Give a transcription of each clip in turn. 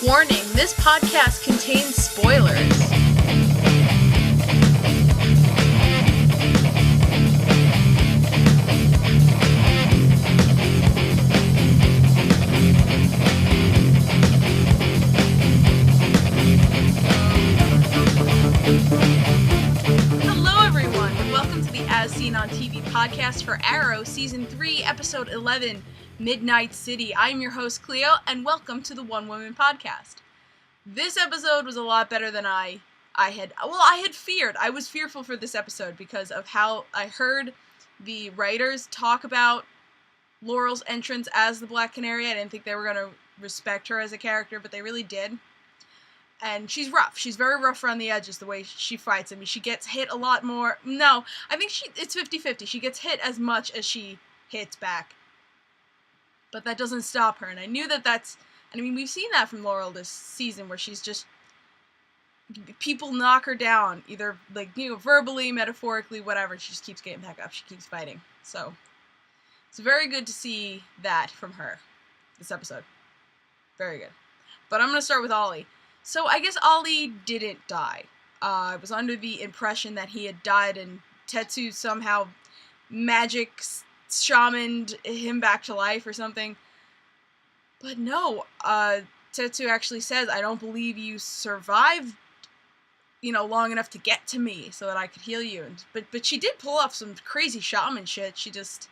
Warning, this podcast contains spoilers. Hello everyone, and welcome to the As Seen on TV podcast for Arrow, Season 3, Episode 11, Midnight City. I'm your host, Clio, and welcome to the One Woman Podcast. This episode was a lot better than I had feared. I was fearful for this episode because of how I heard the writers talk about Laurel's entrance as the Black Canary. I didn't think they were going to respect her as a character, but they really did. And she's rough. She's very rough around the edges, the way she fights. I mean, she gets hit a lot more. No, I think it's 50-50. She gets hit as much as she hits back. But that doesn't stop her, and I knew that's... I mean, we've seen that from Laurel this season, where she's just... people knock her down, either, verbally, metaphorically, whatever. She just keeps getting back up. She keeps fighting. So, it's very good to see that from her, this episode. Very good. But I'm going to start with Olie. So, I guess Olie didn't die. I was under the impression that he had died, and Tetsu somehow magic shamaned him back to life or something. But no, Tetsu actually says, I don't believe you survived, long enough to get to me so that I could heal you. But she did pull off some crazy shaman shit. She just,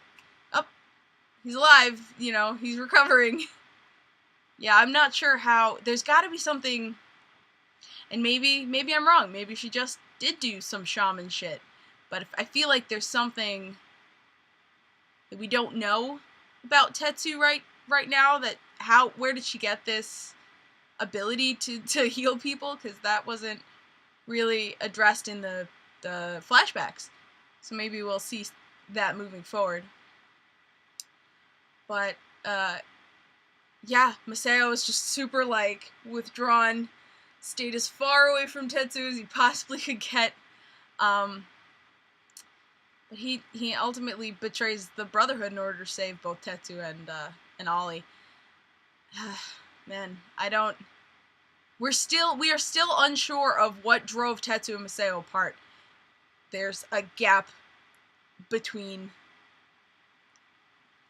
he's alive, he's recovering. Yeah, I'm not sure how, there's gotta be something, and maybe I'm wrong, maybe she just did do some shaman shit. But I feel like there's something that we don't know about Tetsu right now, that where did she get this ability to heal people, because that wasn't really addressed in the flashbacks. So maybe we'll see that moving forward. But yeah, Masao is just super withdrawn, stayed as far away from Tetsu as he possibly could get. But he ultimately betrays the Brotherhood in order to save both Tetsu and Olie. Man, we are still unsure of what drove Tetsu and Masao apart. There's a gap between,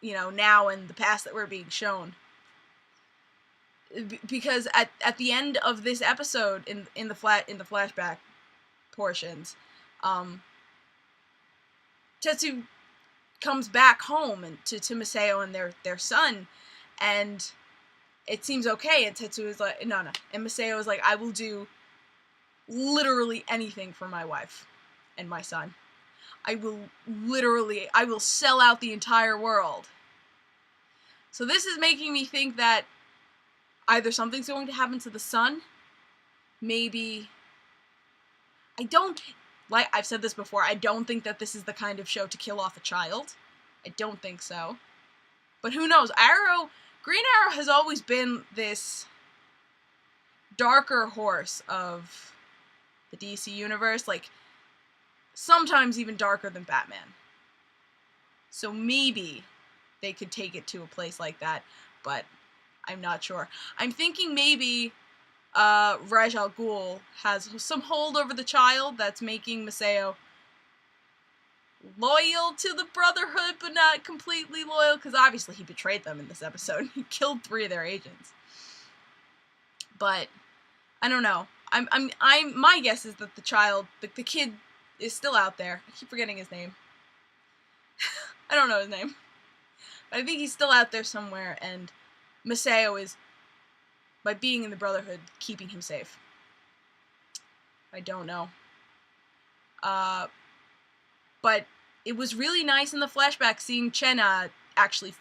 now and the past that we're being shown. Because at the end of this episode, in the flashback portions, Tetsu comes back home and to Masao and their son, and it seems okay, and Tetsu is like, no, and Masao is like, I will do literally anything for my wife and my son. I will sell out the entire world. So this is making me think that either something's going to happen to the son, maybe, I've said this before, I don't think that this is the kind of show to kill off a child. I don't think so. But who knows? Green Arrow has always been this darker horse of the DC universe, sometimes even darker than Batman. So maybe they could take it to a place like that, but I'm not sure. I'm thinking maybe Ra's al Ghul has some hold over the child that's making Masao loyal to the Brotherhood, but not completely loyal, because obviously he betrayed them in this episode. He killed 3 of their agents. But I don't know. My guess is that the child, the kid, is still out there. I keep forgetting his name. I don't know his name. But I think he's still out there somewhere, and Masao is, by being in the Brotherhood, keeping him safe. I don't know. But it was really nice in the flashback seeing Chenna actually...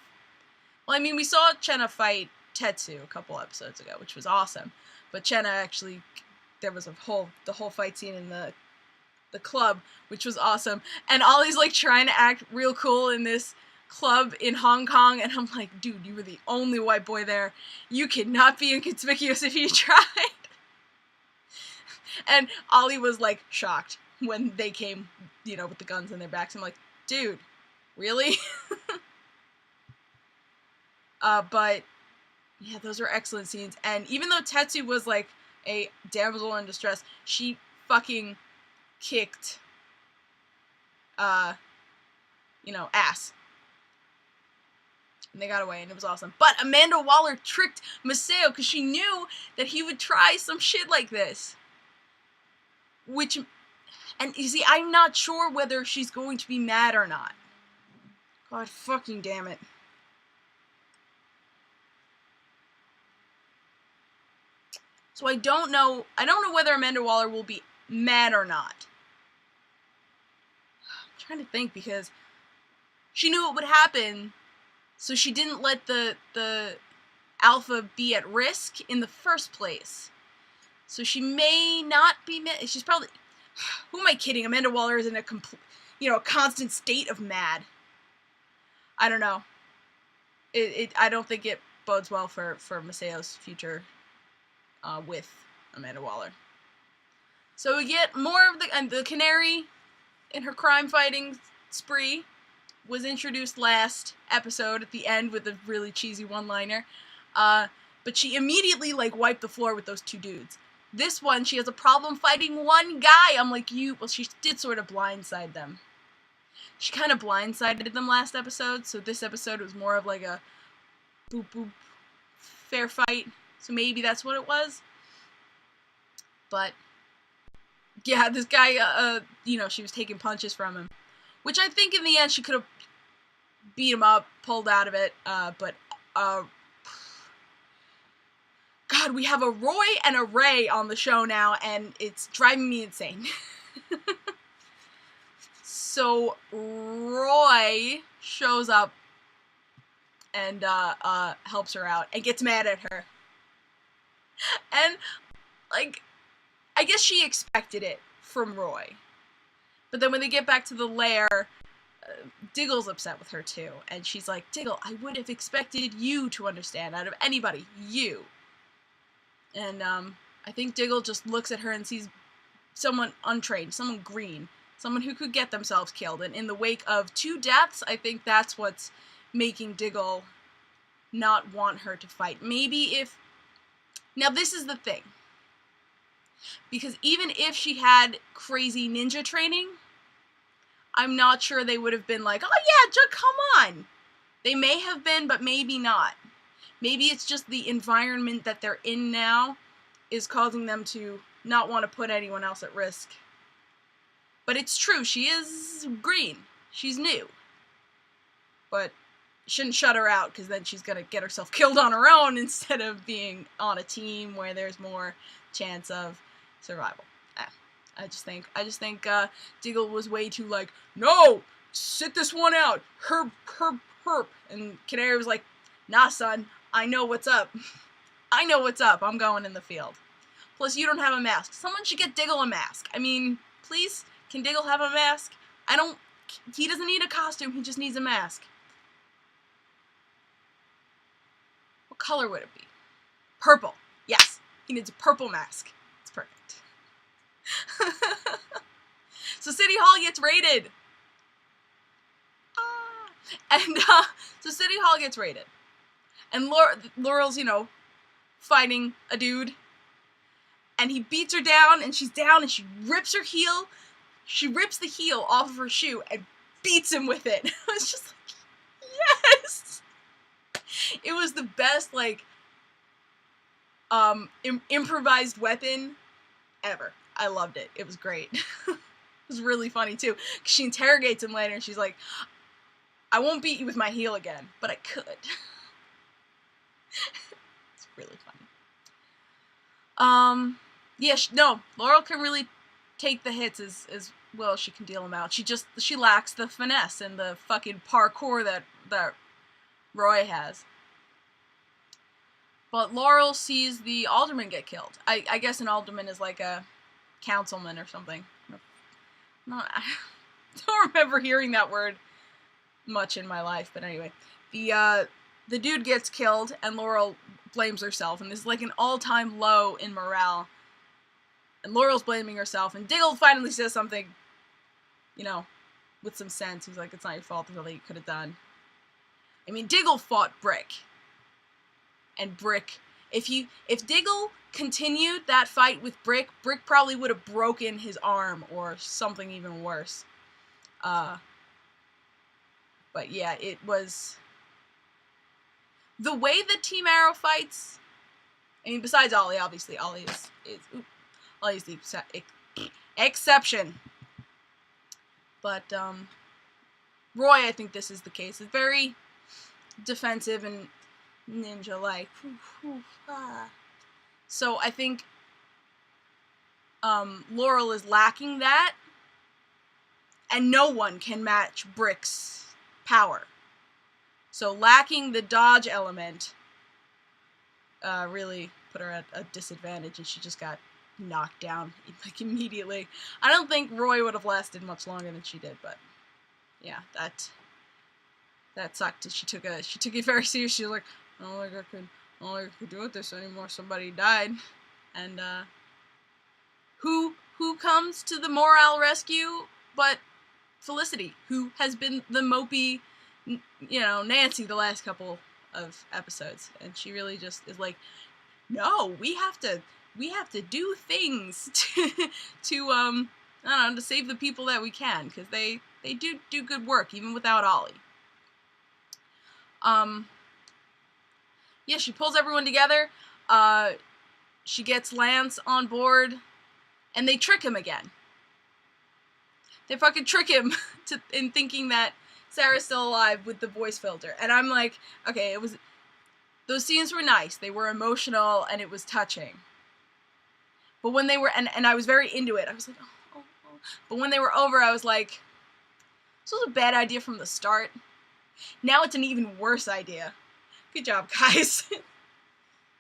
Well, I mean, we saw Chenna fight Tetsu a couple episodes ago, which was awesome. But Chenna actually... There was the whole fight scene in the club, which was awesome. And Ollie's, trying to act real cool in this club in Hong Kong, and I'm like, dude, you were the only white boy there. You cannot be inconspicuous if you tried. And Olie was, shocked when they came, with the guns in their backs. I'm like, dude, really? But Yeah, those were excellent scenes. And even though Tetsu was like a damsel in distress, she fucking kicked, ass. And they got away, and it was awesome. But Amanda Waller tricked Masao because she knew that he would try some shit like this. And you see, I'm not sure whether she's going to be mad or not. God fucking damn it. So I don't know whether Amanda Waller will be mad or not. I'm trying to think, because she knew it would happen, so she didn't let the Alpha be at risk in the first place. So she may not be mad. She's probably... Who am I kidding? Amanda Waller is in a constant state of mad. I don't know. I don't think it bodes well for Masao's future with Amanda Waller. So we get more of the Canary in her crime fighting spree was introduced last episode at the end with a really cheesy one-liner. But she immediately wiped the floor with those two dudes. This one, she has a problem fighting one guy. I'm like, she did sort of blindside them. She kind of blindsided them last episode, so this episode was more of like a boop boop fair fight. So maybe that's what it was. But yeah, this guy, she was taking punches from him, which I think in the end she could have beat him up, pulled out of it. But God, we have a Roy and a Ray on the show now, and it's driving me insane. So Roy shows up and helps her out and gets mad at her. And I guess she expected it from Roy. But then when they get back to the lair, Diggle's upset with her too. And she's like, Diggle, I would have expected you to understand out of anybody. You. And I think Diggle just looks at her and sees someone untrained, someone green, someone who could get themselves killed. And in the wake of 2 deaths, I think that's what's making Diggle not want her to fight. Now this is the thing. Because even if she had crazy ninja training, I'm not sure they would have been like, oh yeah, come on. They may have been, but maybe not. Maybe it's just the environment that they're in now is causing them to not want to put anyone else at risk. But it's true, she is green. She's new. But shouldn't shut her out, because then she's going to get herself killed on her own instead of being on a team where there's more chance of survival. I just think Diggle was way too no, sit this one out. Herp. And Canary was like, nah, son. I know what's up. I'm going in the field. Plus, you don't have a mask. Someone should get Diggle a mask. I mean, please, can Diggle have a mask? He doesn't need a costume, he just needs a mask. What color would it be? Purple. Yes, he needs a purple mask. It's perfect. So City Hall gets raided. So City Hall gets raided. And Laurel's, fighting a dude. And he beats her down, and she's down, and she rips her heel. She rips the heel off of her shoe and beats him with it. I was just like, yes! It was the best, improvised weapon ever. I loved it. It was great. It was really funny, too. She interrogates him later, and she's like, I won't beat you with my heel again, but I could. It's really funny. Laurel can really take the hits as well as she can deal them out. She lacks the finesse and the fucking parkour that Roy has. But Laurel sees the alderman get killed. I guess an alderman is like a councilman or something. I don't remember hearing that word much in my life, but anyway. The dude gets killed, and Laurel blames herself, and this is an all-time low in morale. And Laurel's blaming herself, and Diggle finally says something, with some sense. He's like, it's not your fault, there's nothing you could have done. I mean, Diggle fought Brick. and Brick. If Diggle continued that fight with Brick probably would have broken his arm or something even worse. But yeah, it was the way that Team Arrow fights. I mean, besides Olie, obviously Olie Ollie's the exception. But Roy, I think this is the case. It's very defensive and ninja-like. So I think Laurel is lacking that, and no one can match Brick's power. So lacking the dodge element really put her at a disadvantage, and she just got knocked down like immediately. I don't think Roy would have lasted much longer than she did, but yeah, that sucked. She took it very seriously. She was like, I don't think I could do with this anymore. Somebody died. And who comes to the morale rescue but Felicity, who has been the mopey, Nancy the last couple of episodes, and she really just is like, no, we have to do things to save the people that we can, because they do good work even without Olie. Yeah, she pulls everyone together. She gets Lance on board, and they trick him again. They fucking trick him in thinking that Sarah's still alive with the voice filter. And I'm like, okay, those scenes were nice. They were emotional, and it was touching. But when they were, and I was very into it, I was like, oh. But when they were over, I was like, this was a bad idea from the start. Now it's an even worse idea. Good job, guys.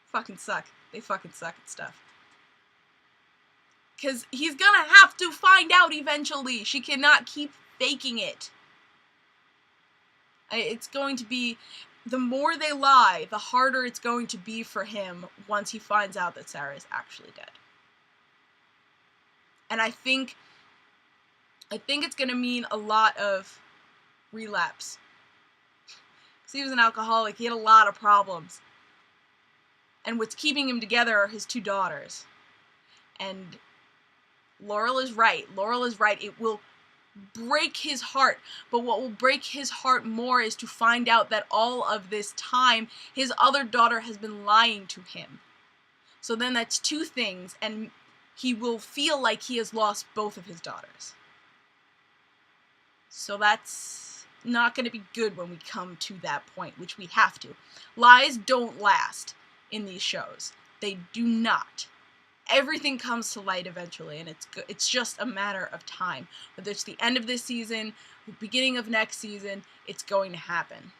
Fucking suck. They fucking suck at stuff. Because he's gonna have to find out eventually. She cannot keep faking it. It's going to be, the more they lie, the harder it's going to be for him once he finds out that Sarah is actually dead. And I think it's gonna mean a lot of relapse. Because he was an alcoholic, he had a lot of problems. And what's keeping him together are his two daughters. And Laurel is right. It will break his heart. But what will break his heart more is to find out that all of this time, his other daughter has been lying to him. So then that's two things, and he will feel like he has lost both of his daughters. So that's not going to be good when we come to that point, which we have to. Lies don't last in these shows. They do not. Everything comes to light eventually, and it's just a matter of time. Whether it's the end of this season, the beginning of next season, it's going to happen.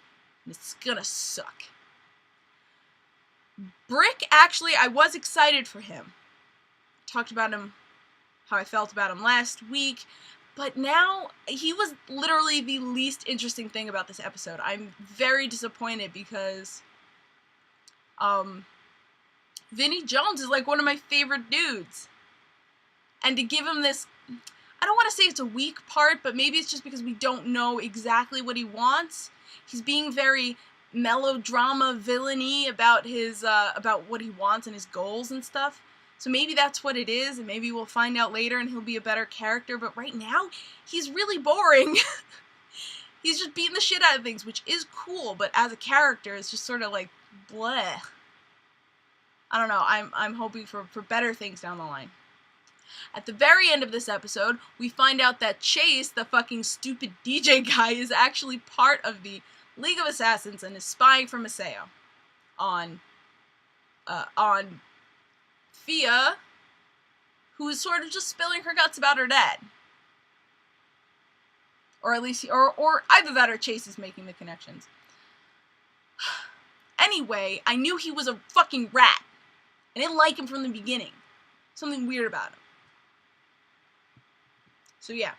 And it's gonna suck. Brick, actually, I was excited for him. Talked about him, how I felt about him last week, but now he was literally the least interesting thing about this episode. I'm very disappointed because Vinnie Jones is like one of my favorite dudes. And to give him this, I don't want to say it's a weak part, but maybe it's just because we don't know exactly what he wants. He's being very melodrama villainy about his about what he wants and his goals and stuff. So maybe that's what it is, and maybe we'll find out later and he'll be a better character, but right now he's really boring. He's just beating the shit out of things, which is cool, but as a character it's just sort of like bleh. I don't know, I'm hoping for better things down the line. At the very end of this episode, we find out that Chase, the fucking stupid DJ guy, is actually part of the League of Assassins and is spying for Maseo on Fia, who is sort of just spilling her guts about her dad. Or at least, or either that or Chase is making the connections. Anyway, I knew he was a fucking rat. I didn't like him from the beginning. Something weird about him. So yeah.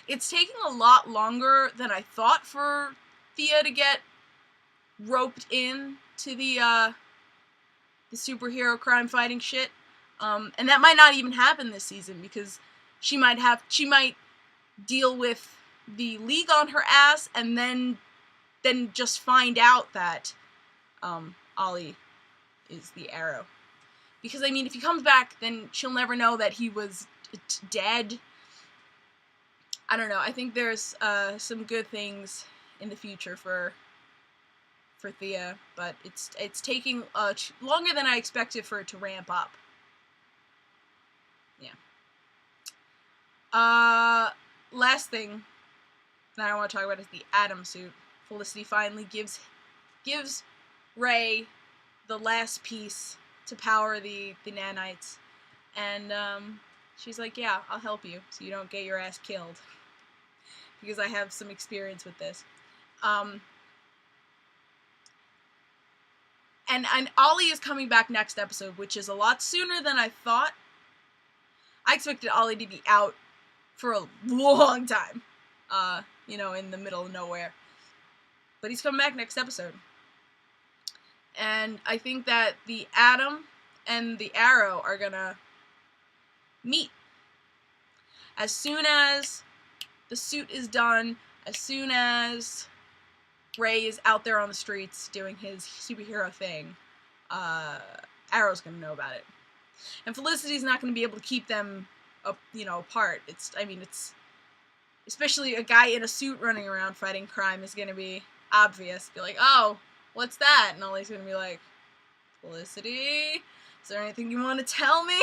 It's taking a lot longer than I thought for Thea to get roped in to the superhero crime fighting shit. And that might not even happen this season because she might deal with the League on her ass and then just find out that Olie is the Arrow. Because, I mean, if he comes back, then she'll never know that he was dead. I don't know. I think there's some good things in the future for Thea, but it's taking longer than I expected for it to ramp up. Yeah. Last thing that I want to talk about is the Atom suit. Felicity finally gives Ray the last piece to power the nanites, and she's like, yeah, I'll help you so you don't get your ass killed, because I have some experience with this. And Olie is coming back next episode, which is a lot sooner than I thought. I expected Olie to be out for a long time, in the middle of nowhere. But he's coming back next episode. And I think that the Atom and the Arrow are gonna meet. As soon as the suit is done, as soon as Ray is out there on the streets doing his superhero thing, Arrow's gonna know about it. And Felicity's not gonna be able to keep them apart. It's especially a guy in a suit running around fighting crime is gonna be obvious. Be like, oh, what's that? And Ollie's gonna be like, Felicity, is there anything you want to tell me?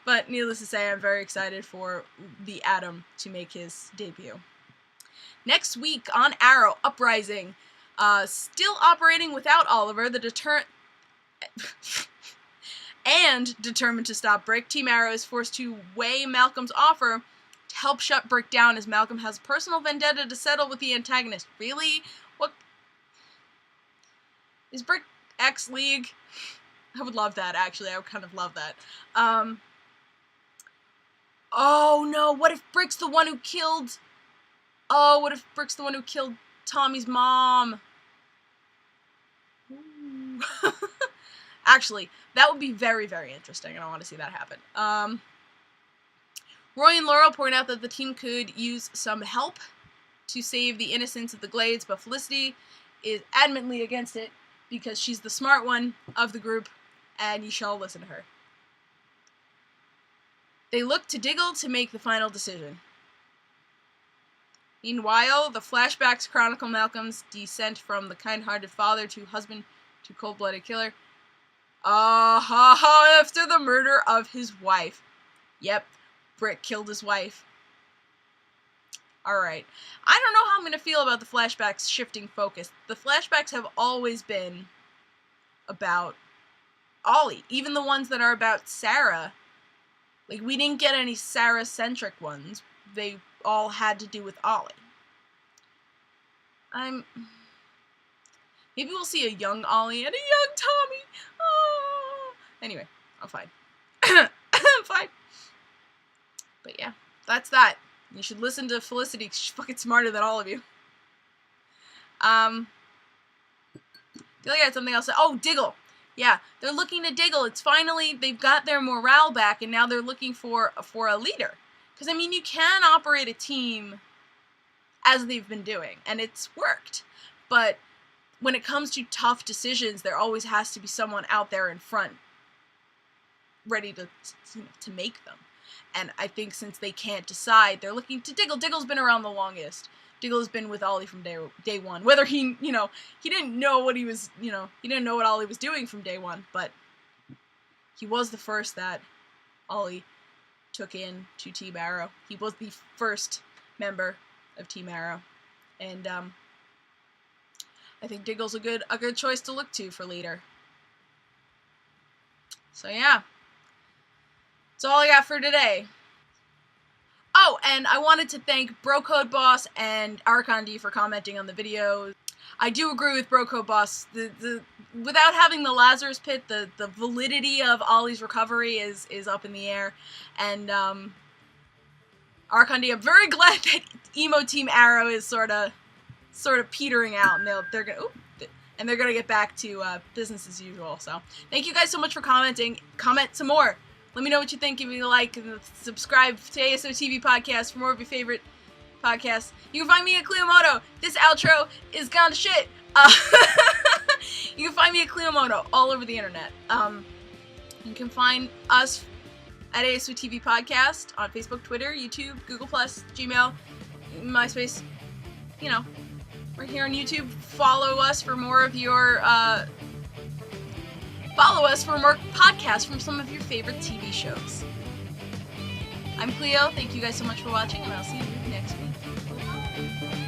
But needless to say, I'm very excited for the Atom to make his debut. Next week on Arrow, Uprising, still operating without Oliver, and determined to stop Brick, Team Arrow is forced to weigh Malcolm's offer to help shut Brick down, as Malcolm has a personal vendetta to settle with the antagonist. Really? What? Is Brick X-League? I would love that, actually. I would kind of love that. Oh no, what if Brick's the one who killed... Oh, what if Brick's the one who killed Tommy's mom? Ooh. Actually, that would be very, very interesting, and I want to see that happen. Roy and Laurel point out that the team could use some help to save the innocents of the Glades, but Felicity is adamantly against it because she's the smart one of the group, and you shall listen to her. They look to Diggle to make the final decision. Meanwhile, the flashbacks chronicle Malcolm's descent from the kind-hearted father to husband to cold-blooded killer. After the murder of his wife. Yep, Brick killed his wife. Alright. I don't know how I'm going to feel about the flashbacks shifting focus. The flashbacks have always been about Olie. Even the ones that are about Sarah. Like, we didn't get any Sarah-centric ones. They all had to do with Olie. Maybe we'll see a young Olie and a young Tommy. Oh. Anyway, I'm fine. I'm fine. But yeah, that's that. You should listen to Felicity, 'cause she's fucking smarter than all of you. I feel like I had something else to say. Oh, Diggle. Yeah, they're looking to Diggle. It's finally, they've got their morale back, and now they're looking for a leader. Because, I mean, you can operate a team as they've been doing, and it's worked. But when it comes to tough decisions, there always has to be someone out there in front ready to make them. And I think since they can't decide, they're looking to Diggle. Diggle's been around the longest. Diggle has been with Olie from day one. Whether he didn't know what he was, he didn't know what Olie was doing from day one, but he was the first that Olie took in to Team Arrow. He was the first member of Team Arrow, and I think Diggle's a good choice to look to for leader. So yeah, that's all I got for today. Oh, and I wanted to thank Brocode Boss and Archon for commenting on the video. I do agree with Brocode Boss. Without having the Lazarus Pit, the validity of Ollie's recovery is up in the air. And Archon, I'm very glad that Emo Team Arrow is sort of petering out, and they're gonna get back to business as usual. So thank you guys so much for commenting. Comment some more. Let me know what you think. Give me a like and subscribe to ASO TV Podcast for more of your favorite podcasts. You can find me at Clio. This outro is gone to shit. You can find me at Clio all over the internet. You can find us at ASU TV Podcast on Facebook, Twitter, YouTube, Google+, Gmail, MySpace. You know, we're here on YouTube. Follow us for more podcasts from some of your favorite TV shows. I'm Clio. Thank you guys so much for watching, and I'll see you next week. Bye.